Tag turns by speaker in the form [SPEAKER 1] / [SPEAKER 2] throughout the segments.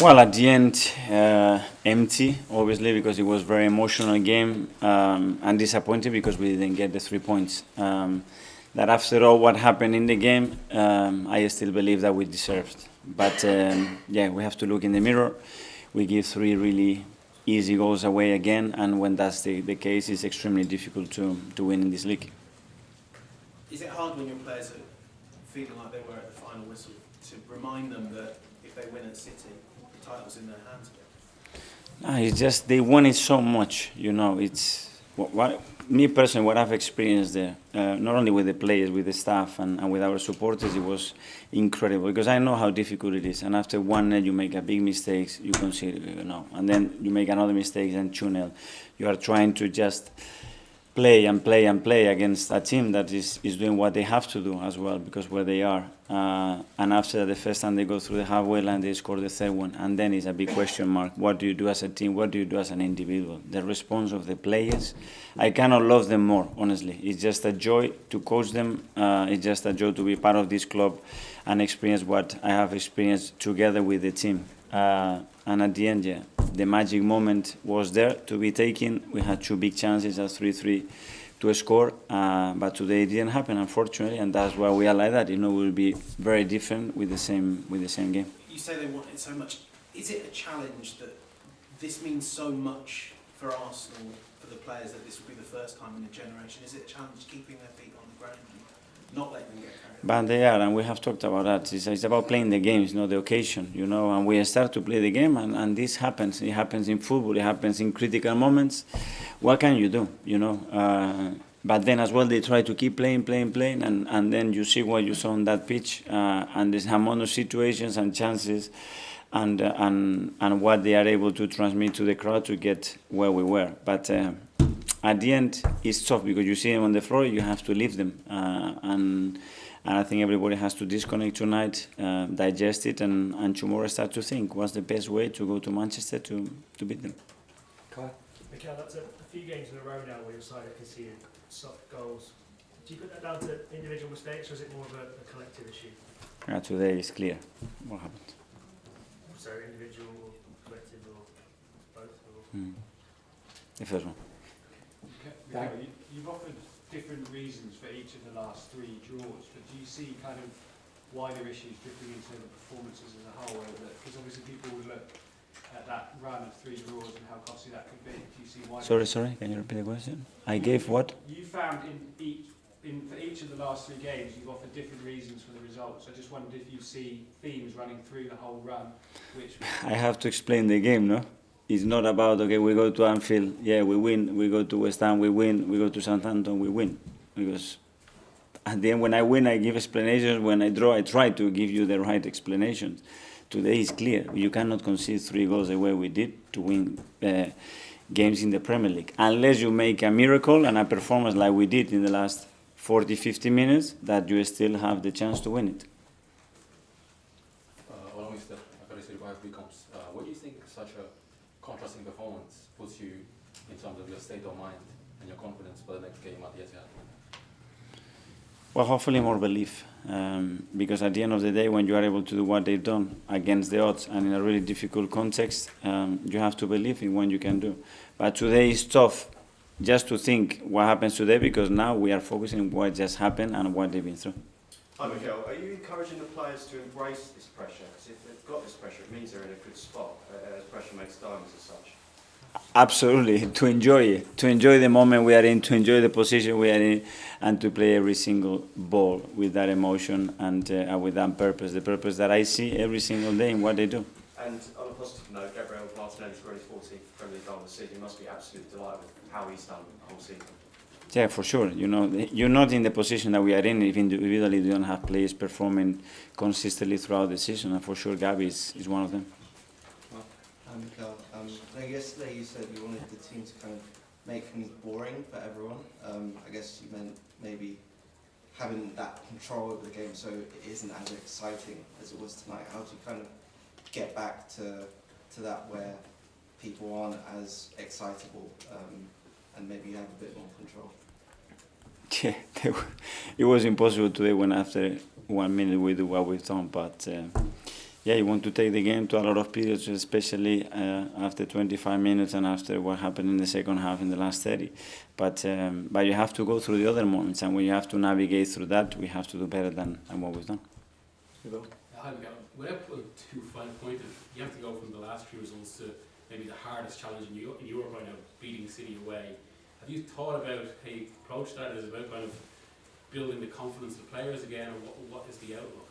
[SPEAKER 1] Well, at the end, empty, obviously, because it was a very emotional game, and disappointed because we didn't get the 3 points. That after all what happened in the game, I still believe that we deserved. But yeah, we have to look in the mirror. We give three really easy goals away again, and when that's the case, it's extremely difficult to win in this league.
[SPEAKER 2] Is it hard when your players are feeling like they were at the final whistle to remind them that if they win at City, the title's in their hands again?
[SPEAKER 1] No, it's just they want it so much, you know. It's me personally, what I've experienced there, not only with the players, with the staff, and with our supporters, it was incredible because I know how difficult it is. And after 1-0, you make a big mistake, you concede, you know, and then you make another mistake and 2-0. You are trying to just play and play and play against a team that is doing what they have to do as well because where they are. And after the first time they go through the halfway line, they score the third one. And then it's a big question mark. What do you do as a team? What do you do as an individual? The response of the players, I cannot love them more, honestly. It's just a joy to coach them. It's just a joy to be part of this club and experience what I have experienced together with the team. And at the end, yeah, the magic moment was there to be taken. We had two big chances at 3-3 to score, but today it didn't happen, unfortunately, and that's why we are like that. You know, we'll be very different with the same game.
[SPEAKER 2] You say they want it so much. Is it a challenge that this means so much for Arsenal, for the players, that this will be the first time in a generation? Is it a challenge keeping their feet on the ground and not letting them get carried away?
[SPEAKER 1] But they are, and we have talked about that. It's about playing the games, not the occasion, you know. And we start to play the game, and this happens. It happens in football. It happens in critical moments. What can you do, you know? But then as well, they try to keep playing, and then you see what you saw on that pitch, and there's amount of situations and chances, and what they are able to transmit to the crowd to get where we were. But at the end, it's tough because you see them on the floor, you have to leave them, and I think everybody has to disconnect tonight, digest it, and tomorrow start to think what's the best way to go to Manchester to beat them.
[SPEAKER 3] Mikel, that's a few games in a row now where your side are conceding soft goals. Do you put that down to individual mistakes, or is it more of a collective issue?
[SPEAKER 1] Today is clear what happened.
[SPEAKER 3] So individual or collective or both? Or?
[SPEAKER 1] The first one.
[SPEAKER 4] Okay. You've offered different reasons for each of the last three draws, but do you see kind of wider issues dripping into the performances as a whole? Because obviously people would look at that run of three draws and how costly that could be. Do you see wider?
[SPEAKER 1] Sorry, can you repeat the question? I gave what?
[SPEAKER 4] You found for each of the last three games, you've offered different reasons for the results. I just wondered if you see themes running through the whole run, which...
[SPEAKER 1] I have to explain the game, no? It's not about, okay, we go to Anfield, yeah, we win. We go to West Ham, we win. We go to Southampton, we win. Because at the end, when I win, I give explanations. When I draw, I try to give you the right explanations. Today is clear. You cannot concede 3 goals the way we did to win games in the Premier League. Unless you make a miracle and a performance like we did in the last 40, 50 minutes, that you still have the chance to win it.
[SPEAKER 5] What do you think such a contrasting performance puts you in terms of your state of mind and your confidence for the next game at the Etihad?
[SPEAKER 1] Well, hopefully more belief, because at the end of the day, when you are able to do what they've done against the odds and in a really difficult context, you have to believe in what you can do. But today is tough just to think what happens today, because now we are focusing on what just happened and what they've been through.
[SPEAKER 6] Hi Mikel, are you encouraging the players to embrace this pressure? Because if they've got this pressure, it means they're in a good spot, as pressure makes diamonds as such.
[SPEAKER 1] Absolutely, to enjoy it, to enjoy the moment we are in, to enjoy the position we are in, and to play every single ball with that emotion and with that purpose, the purpose that I see every single day in what they do.
[SPEAKER 6] And on a positive note, Gabriel Martinelli scored his 14th Premier League goal this season. He must be absolutely delighted with how he's done the whole season.
[SPEAKER 1] Yeah, for sure. You know, you're not in the position that we are in if individually you don't have players performing consistently throughout the season, and for sure Gabi is one of them.
[SPEAKER 7] Mikel, yesterday you said you wanted the team to kind of make things boring for everyone. I guess you meant maybe having that control over the game so it isn't as exciting as it was tonight. How do you kind of get back to that where people aren't as excitable and maybe you have a bit more control?
[SPEAKER 1] Yeah, it was impossible today when after 1 minute we do what we've done, but yeah, you want to take the game to a lot of periods, especially after 25 minutes and after what happened in the second half in the last 30. But you have to go through the other moments, and when you have to navigate through that, we have to do better than what we've done.
[SPEAKER 8] Hi, Miguel. Without putting too fine pointed, you have to go from the last few results to maybe the hardest challenge in Europe right now, beating City away. Have you thought about how you approach that? Is it about kind of building the confidence of the players again, or what is the outlook?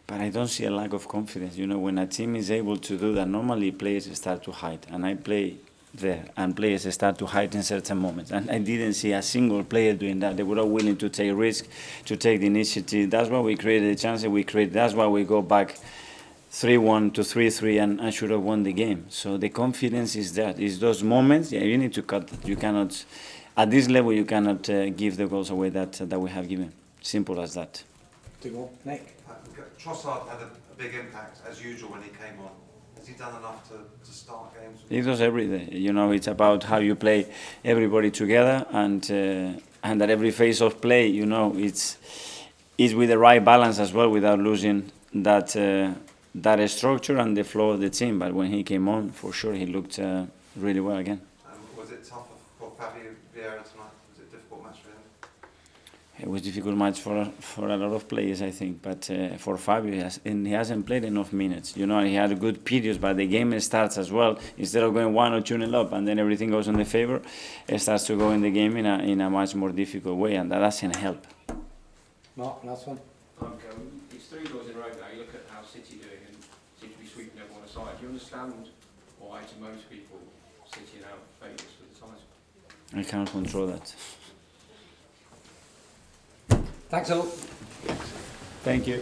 [SPEAKER 1] But I don't see a lack of confidence. You know, when a team is able to do that, normally players start to hide. And I play there, and players start to hide in certain moments. And I didn't see a single player doing that. They were all willing to take risk, to take the initiative. That's why we created the chances we created. That's why we go back 3-1 to 3-3 and should have won the game. So the confidence is there. It's those moments, yeah, you need to cut that. You cannot, at this level, you cannot give the goals away that we have given. Simple as that.
[SPEAKER 9] Nick? Trossard had a big impact, as usual, when he came on. Has he done enough to start games?
[SPEAKER 1] He does every day. You know, it's about how you play everybody together, and that every phase of play, you know, it's with the right balance as well, without losing that structure and the flow of the team. But when he came on, for sure, he looked really well again.
[SPEAKER 9] Was it tough for Fabio Vieira tonight? Was it a difficult match for him?
[SPEAKER 1] It was a difficult match for a lot of players, I think. But for Fabio, he hasn't played enough minutes. You know, he had good periods, but the game starts as well. Instead of going 1 or 2-0 up and then everything goes in the favour, it starts to go in the game in a much more difficult way, and that doesn't help.
[SPEAKER 10] Mark, last one.
[SPEAKER 6] It's 3 goals in a row now. You look at how City are doing and seem to be sweeping everyone aside. Do you understand why, to most people, City are now favourites for the title?
[SPEAKER 1] I can't control that.
[SPEAKER 10] Thanks all.
[SPEAKER 1] Thank you.